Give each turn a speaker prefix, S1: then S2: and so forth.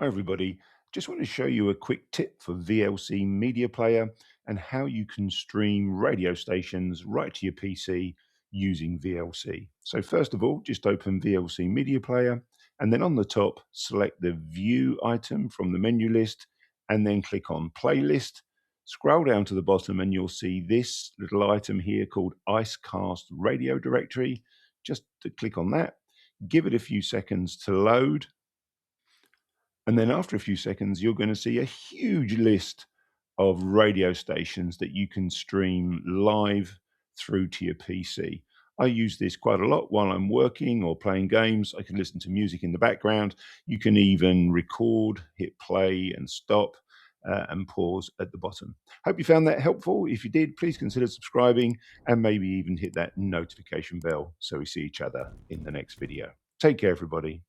S1: Hi everybody, just want to show you a quick tip for VLC Media Player and how you can stream radio stations right to your PC using VLC. So first of all, just open VLC Media Player and then on the top, select the View item from the menu list and then click on Playlist. Scroll down to the bottom and you'll see this little item here called Icecast Radio Directory. Just to click on that, give it a few seconds to load. And then after a few seconds, you're going to see a huge list of radio stations that you can stream live through to your PC. I use this quite a lot while I'm working or playing games. I can listen to music in the background. You can even record, hit play and stop and pause at the bottom. Hope you found that helpful. If you did, please consider subscribing and maybe even hit that notification bell so we see each other in the next video. Take care, everybody.